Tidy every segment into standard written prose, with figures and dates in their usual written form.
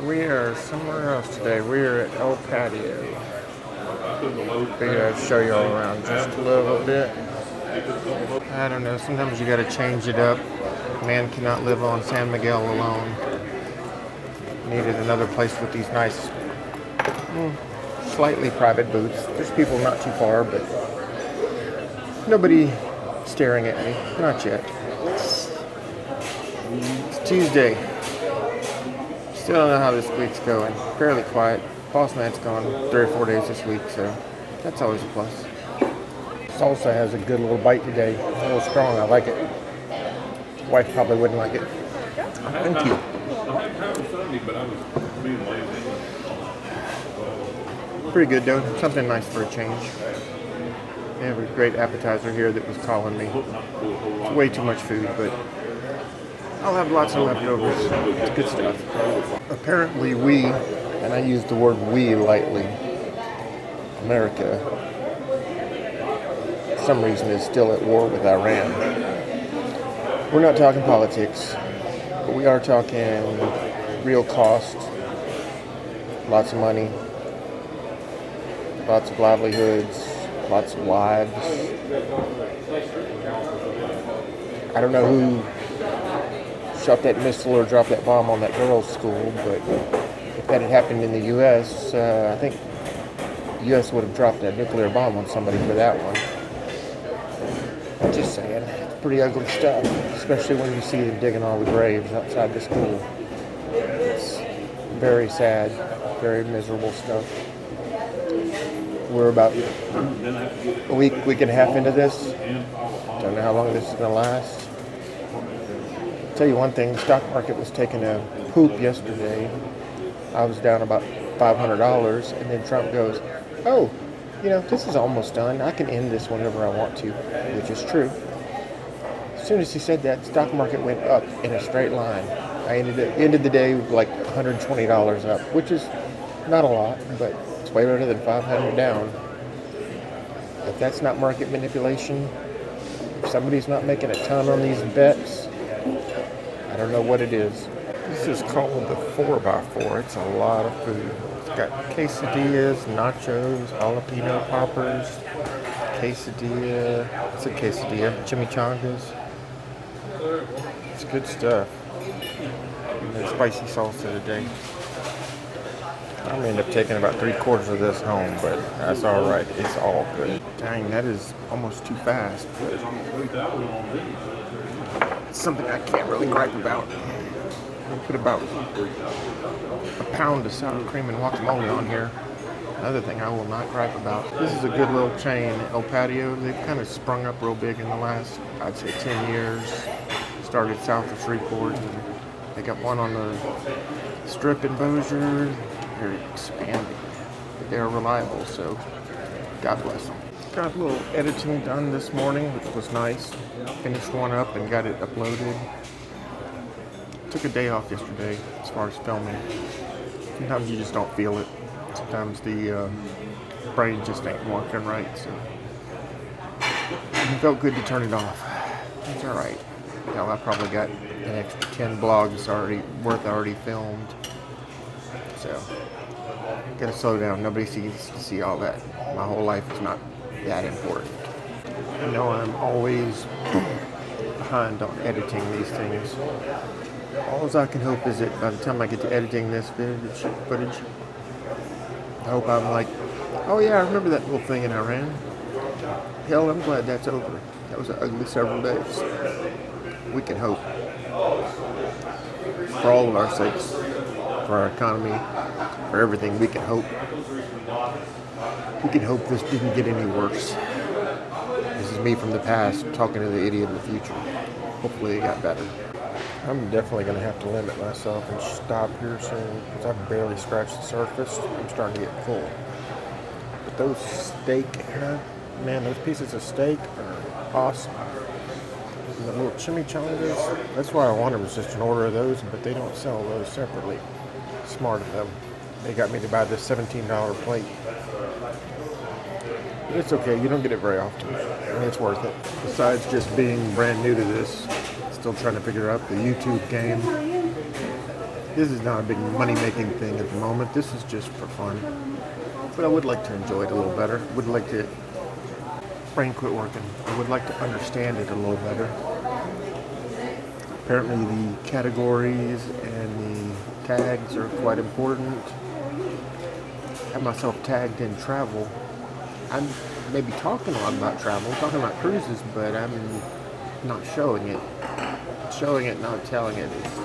We are somewhere else today. We are at El Patio. Figured I'd show you all around just a little bit. I don't know, sometimes you gotta change it up. Man cannot live on San Miguel alone. Needed another place with these nice, slightly private booths. There's people not too far, but nobody staring at me. Not yet. It's Tuesday. Still don't know how this week's going. Fairly quiet. Boss man's gone 3 or 4 days this week, so that's always a plus. Salsa has a good little bite today. A little strong. I like it. Wife probably wouldn't like it. Thank you. Pretty good though. Something nice for a change. They have a great appetizer here that was calling me. It's way too much food, but I'll have lots of leftovers. It's good stuff. Apparently we, and I use the word we lightly, America, for some reason is still at war with Iran. We're not talking politics, but we are talking real cost, lots of money, lots of livelihoods, lots of lives. I don't know who shot that missile or dropped that bomb on that girls' school, but if that had happened in the U.S., I think the U.S. would have dropped a nuclear bomb on somebody for that one. Just saying, it's pretty ugly stuff, especially when you see them digging all the graves outside the school. It's very sad, very miserable stuff. We're about a week and a half into this. Don't know how long this is going to last. I'll tell you one thing, the stock market was taking a poop yesterday. I was down about $500, and then Trump goes, oh, this is almost done. I can end this whenever I want to, which is true. As soon as he said that, the stock market went up in a straight line. I ended the day with like $120 up, which is not a lot, but it's way better than 500 down. If that's not market manipulation, if somebody's not making a ton on these bets, I don't know what it is. This is called the 4x4. It's a lot of food. It's got quesadillas, nachos, jalapeno poppers, quesadilla. It's a quesadilla. Chimichangas. It's good stuff. And then spicy salsa today. I'm going to end up taking about 3/4 of this home, but that's all right. It's all good. Dang, that is almost too fast. But it's something I can't really gripe about. I put about a pound of sour cream and guacamole on here. Another thing I will not gripe about. This is a good little chain, El Patio. They've kind of sprung up real big in the last, I'd say, 10 years. Started south of Shreveport, and they got one on the Strip in Bossier. They're expanding. But they're reliable, so God bless them. Got a little editing done this morning, which was nice. Finished one up and got it uploaded. Took a day off yesterday as far as filming. Sometimes you just don't feel it. Sometimes the brain just ain't working right, so it felt good to turn it off. It's alright. Hell, I probably got an extra 10 blogs already filmed. So, gotta slow down. Nobody sees to see all that. My whole life is not that important. I know I'm always behind on editing these things. All I can hope is that by the time I get to editing this footage, I hope I'm like, oh yeah, I remember that little thing in Iran. Hell, I'm glad that's over. That was an ugly several days. We can hope. For all of our sakes, for our economy, for everything, we can hope. We can hope this didn't get any worse. This is me from the past talking to the idiot of the future. Hopefully it got better. I'm definitely going to have to limit myself and stop here soon because I've barely scratched the surface. I'm starting to get full. But those steak, man, those pieces of steak are awesome. And the little chimichangas, that's why I wanted was just an order of those, but they don't sell those separately. Smart of them. They got me to buy this $17 plate. But it's okay, you don't get it very often. And it's worth it. Besides just being brand new to this, still trying to figure out the YouTube game. This is not a big money-making thing at the moment. This is just for fun. But I would like to enjoy it a little better. Would like to... Brain quit working. I would like to understand it a little better. Apparently the categories and the tags are quite important. I have myself tagged in travel. I'm maybe talking a lot about travel, talking about cruises, but I'm not showing it. Showing it, not telling it is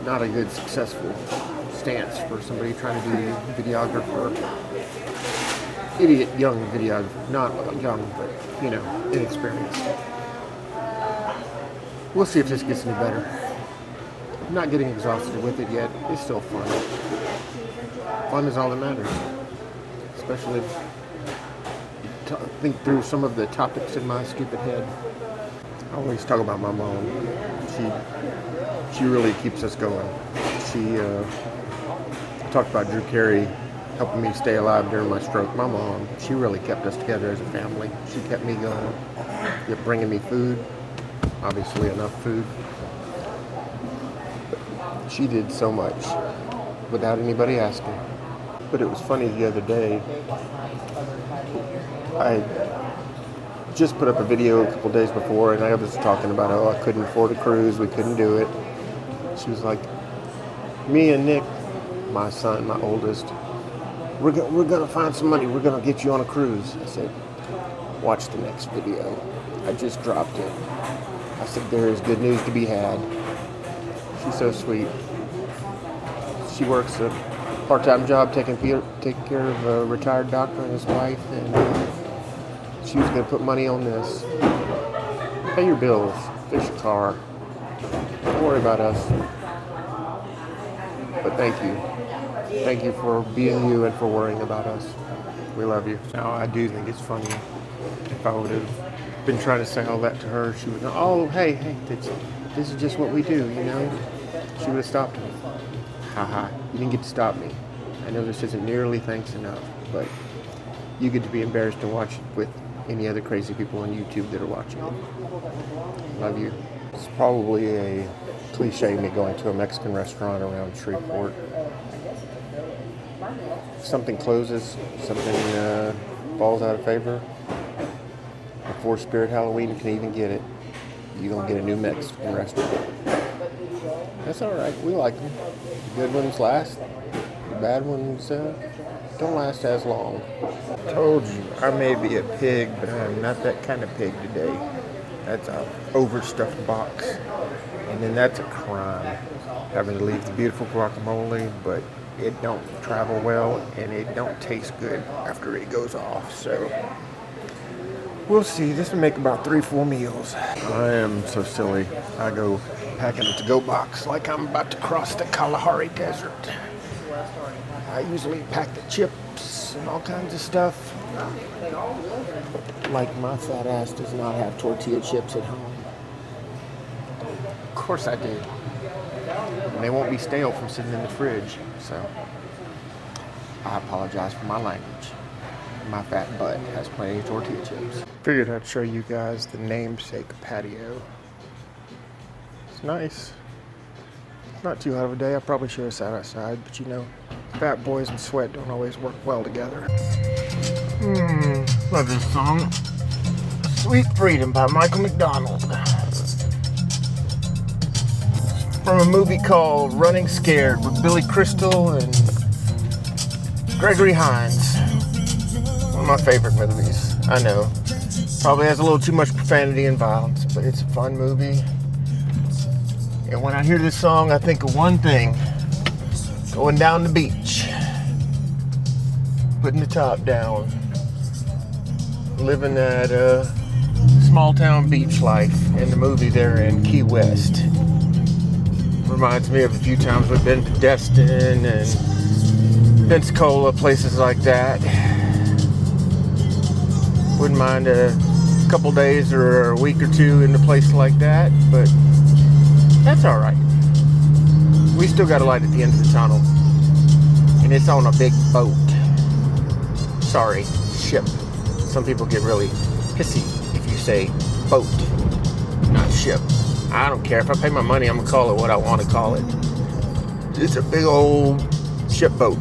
not a good, successful stance for somebody trying to be videographer. Idiot young videographer. Not young, but, you know, inexperienced. We'll see if this gets any better. I'm not getting exhausted with it yet. It's still fun. Fun is all that matters. Especially if you think through some of the topics in my stupid head. I always talk about my mom. She really keeps us going. She talked about Drew Carey helping me stay alive during my stroke. My mom, she really kept us together as a family. She kept me going. Kept bringing me food. Obviously enough food. But she did so much without anybody asking. But it was funny the other day. I just put up a video a couple days before, and I was talking about how I couldn't afford a cruise, we couldn't do it. She was like, me and Nick, my son, my oldest, we're gonna find some money, we're gonna get you on a cruise. I said, watch the next video. I just dropped it. I said, there is good news to be had. She's so sweet. She works a part-time job taking care of a retired doctor and his wife, and she was going to put money on this. Pay your bills. Fix your car. Don't worry about us. But thank you. Thank you for being you and for worrying about us. We love you. Now, I do think it's funny. If I would have been trying to say all that to her, she would go, oh, hey, this is just what we do, you know? She would have stopped me. Haha, you didn't get to stop me. I know this isn't nearly thanks enough, but you get to be embarrassed to watch it with any other crazy people on YouTube that are watching it. Love you. It's probably a cliche, me going to a Mexican restaurant around Shreveport. If something closes, something falls out of favor, before Spirit Halloween can even get it, you're going to get a new Mexican restaurant. That's alright, we like them. The good ones last, the bad ones don't last as long. Told you, I may be a pig, but I'm not that kind of pig today. That's a overstuffed box. And then that's a crime. Having to leave the beautiful guacamole, but it don't travel well and it don't taste good after it goes off. So we'll see. This will make about 3-4 meals. I am so silly. I go packing a to-go box like I'm about to cross the Kalahari Desert. I usually pack the chips and all kinds of stuff. Like my fat ass does not have tortilla chips at home. Of course I do. And they won't be stale from sitting in the fridge. So I apologize for my language. My fat butt has plenty of tortilla chips. Figured I'd show you guys the namesake patio. It's nice. It's not too hot of a day. I probably should have sat outside, but you know, fat boys and sweat don't always work well together. Love this song. Sweet Freedom by Michael McDonald. From a movie called Running Scared with Billy Crystal and Gregory Hines. One of my favorite movies. I know. Probably has a little too much profanity and violence, but it's a fun movie. And when I hear this song, I think of one thing. Going down the beach. Putting the top down. Living that small town beach life in the movie there in Key West. Reminds me of a few times we've been to Destin and Pensacola, places like that. Wouldn't mind a couple days or a week or two in a place like that, but that's alright. We still got a light at the end of the tunnel. And it's on a big boat. Sorry, ship. Some people get really pissy if you say boat, not ship. I don't care. If I pay my money, I'm going to call it what I want to call it. It's a big old ship boat.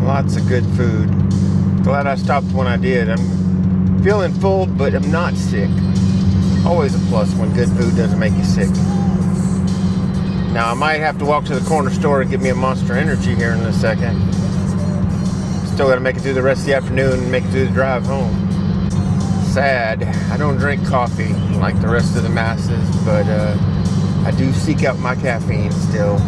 Lots of good food. Glad I stopped when I did. I'm feeling full, but I'm not sick. Always a plus when good food doesn't make you sick. Now I might have to walk to the corner store and get me a Monster Energy here in a second. Still got to make it through the rest of the afternoon and make it through the drive home. Sad. I don't drink coffee like the rest of the masses, but I do seek out my caffeine still.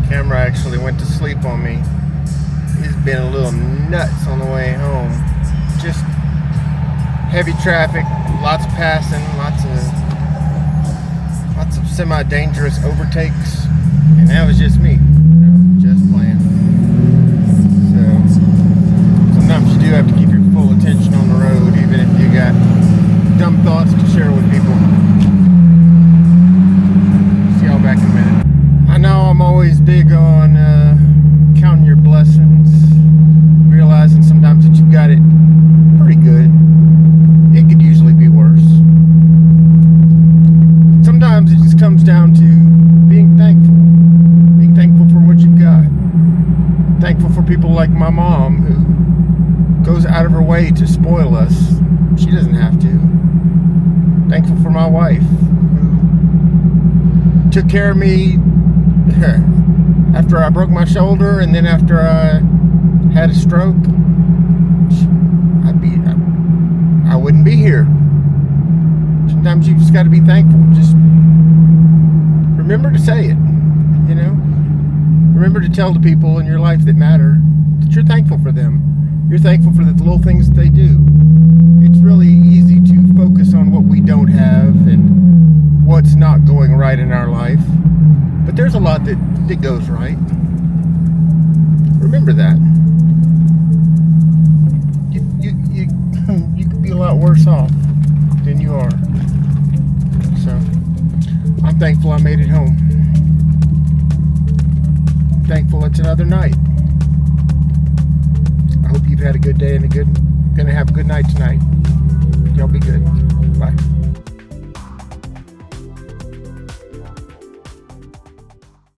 Camera actually went to sleep on me. He's been a little nuts on the way home. Just heavy traffic, lots of passing, lots of semi-dangerous overtakes, and that was just me, just playing. So sometimes you do have to keep your full attention on the road, even if you got dumb thoughts to share with people. See y'all back in a minute. I know I'm always big on counting your blessings, realizing sometimes that you've got it pretty good. It could usually be worse. Sometimes it just comes down to being thankful. Being thankful for what you've got. Thankful for people like my mom, who goes out of her way to spoil us. She doesn't have to. Thankful for my wife, who took care of me after I broke my shoulder, and then after I had a stroke. I wouldn't be here. Sometimes you just got to be thankful. Just remember to say it, you know? Remember to tell the people in your life that matter that you're thankful for them. You're thankful for the little things that they do. It's really easy to focus on what we don't have and what's not going right in our life. But there's a lot that goes right. Remember that. You could be a lot worse off than you are. So I'm thankful I made it home. Thankful it's another night. I hope you've had a good day and gonna have a good night tonight. Y'all be good. Bye.